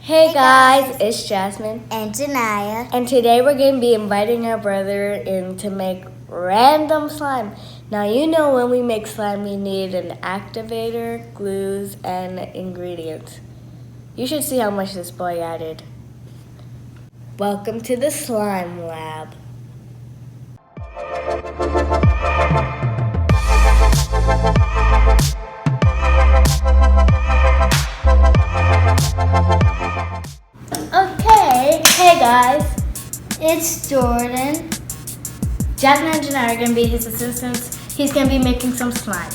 Hey guys, it's Jasmyn and Janaia. And today we're going to be inviting our brother in to make random slime. Now you know when we make slime we need an activator, glues, and ingredients. You should see how much this boy added. Welcome to the slime lab. Hey guys, It's Jordon. Jasmyn and Janaia are going to be his assistants. He's going to be making some slime.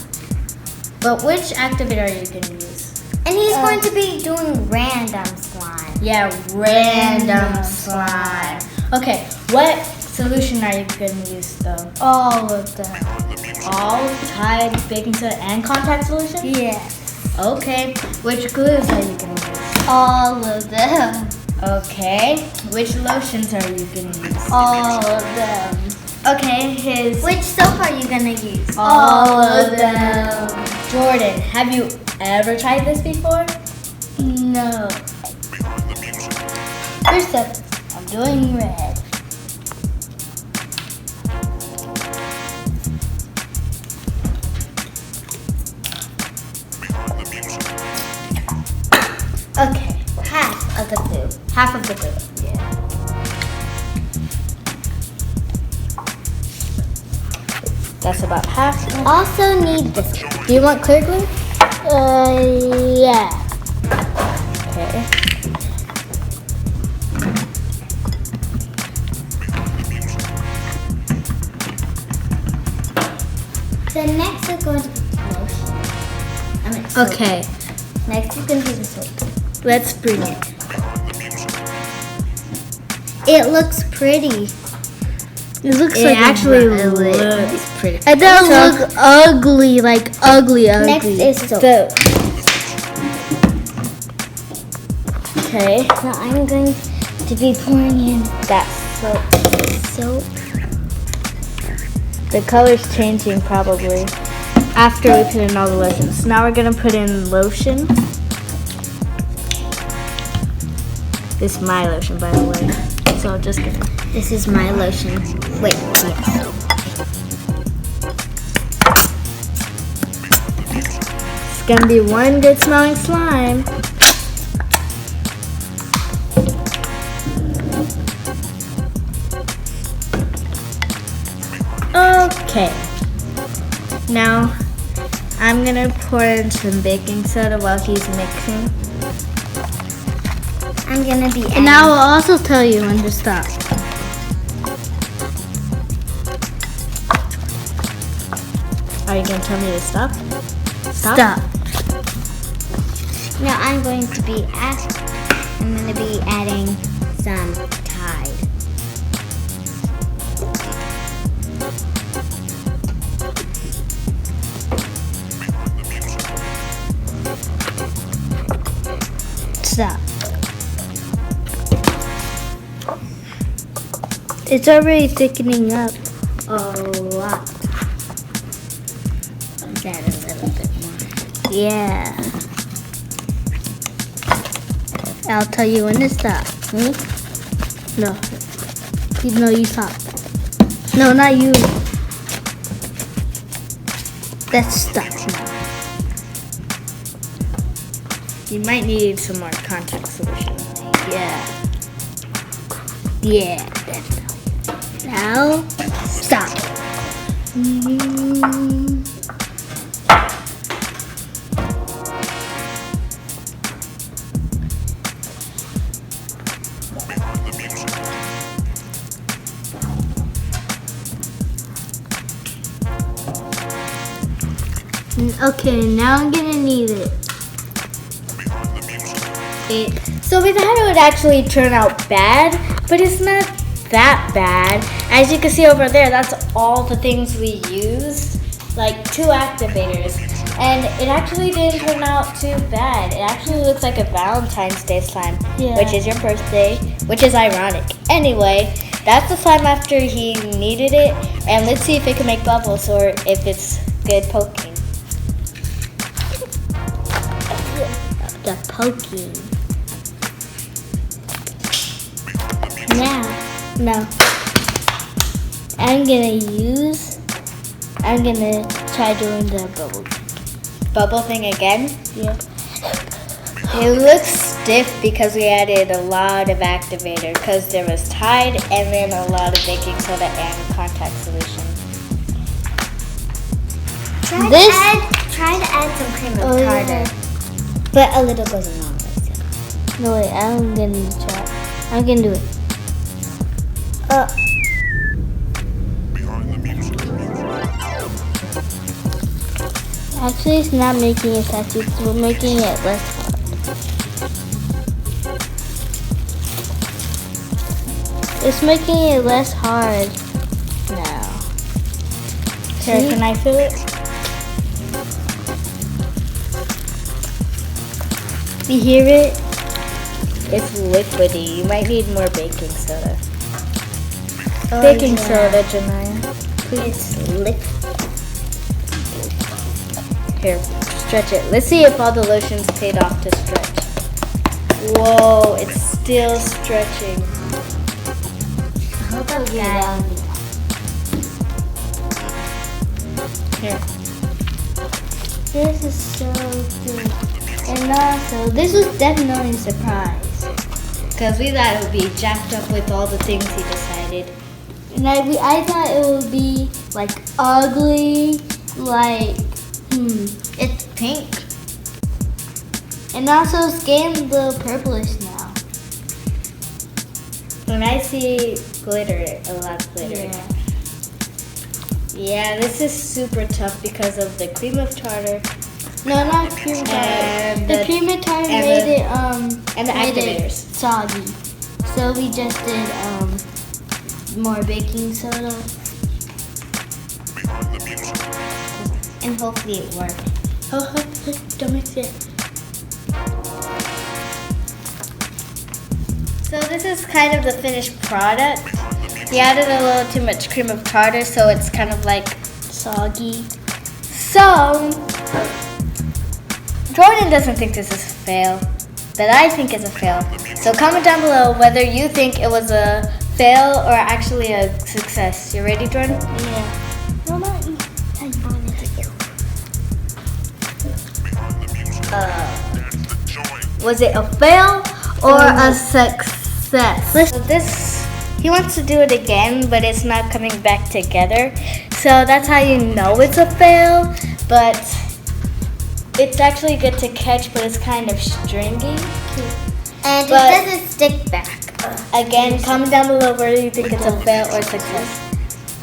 But which activator are you going to use? And he's going to be doing random slime. Yeah, random slime. Okay, what solution are you going to use though? All of them. All Tide, baking soda, and contact solution? Yes. Okay, which glues are you going to use? All of them. Okay, which lotions are you going to use? All of them. Okay, Which soap are you going to use? All of them. Jordon, have you ever tried this before? No. First up, I'm doing red. Okay, half of the glue. Half of the glue. Yeah. That's about half. Also need this. Do you want clear glue? Yeah. Okay. The next is going to be lotion. Soap. Okay, Next is going to be the soap. let's bring it. It looks pretty. It looks like actually violet. looks pretty. It does look ugly, like ugly. Next is soap. Okay, Now I'm going to be pouring in that soap. soap. The color's changing probably after we put in all the lotions. Now we're gonna put in lotion. This is my lotion, by the way. So just gonna. This is my lotion. Wait, yes. It's gonna be one good smelling slime. Okay. Now I'm gonna pour in some baking soda while he's mixing. I'm gonna be. And I will also tell you when to stop. Are you gonna tell me to stop? Stop. Now I'm going to be adding some Tide. Stop. It's already thickening up a lot. Add a little bit more. Yeah. I'll tell you when to stop. Me? No. No, you stop. No, not you. Let's stop now. You might need some more contact solution. Yeah. Yeah, definitely. Now, stop. Okay, now I'm gonna need it. So we thought it would actually turn out bad, but it's not that bad. As you can see over there, that's all the things we used, like 2 activators. And it actually didn't turn out too bad. It actually looks like a Valentine's Day slime, which is your birthday, which is ironic. Anyway, that's the slime after he kneaded it, and let's see if it can make bubbles or if it's good poking. The poking. No. I'm gonna try doing the bubble thing again. Yeah. It looks stiff because we added a lot of activator because there was Tide and then a lot of baking soda and contact solution. Try to add some cream of tartar. Yeah. But a little goes a long way. So. No wait, I'm gonna try. I'm gonna do it. Actually, it's not making it sassy. We're making it less hard. It's making it less hard now. Sarah, can I feel it? You hear it? It's liquidy. You might need more baking soda. Baking soda, Janaia. It's liquid. Here, stretch it. Let's see if all the lotion's paid off to stretch. Whoa, it's still stretching. I hope I'll get it out. Here. This is so good. And also, this was definitely a surprise. Because we thought it would be jacked up with all the things he decided. And I thought it would be like ugly, like, It's pink. and also it's getting a little purplish now. When I see glitter, a lot of glitter. Yeah, this is super tough because of the cream of tartar. No, not cream of tartar. And The cream of tartar and made the- it and the made it activators. soggy. So we just did more baking soda. And hopefully it worked. Don't mix it. So this is kind of the finished product. We added a little too much cream of tartar, so it's kind of like Soggy. So, Jordon doesn't think this is a fail, but I think it's a fail. So comment down below whether you think it was a fail or actually a success. You ready, Jordon? Yeah. No, not you. I wanted to do. Was it a fail or a success? So this, he wants to do it again, but it's not coming back together. So that's how you know it's a fail, but it's actually good to catch, but it's kind of stringy. And it But- doesn't stick back. Again, comment down below whether you think it's a fail or success.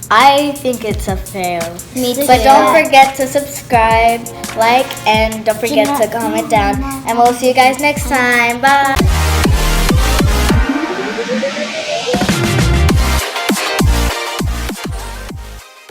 I think it's a fail. Me too. But don't forget to subscribe, like, and don't forget to comment down. And we'll see you guys next time. Bye.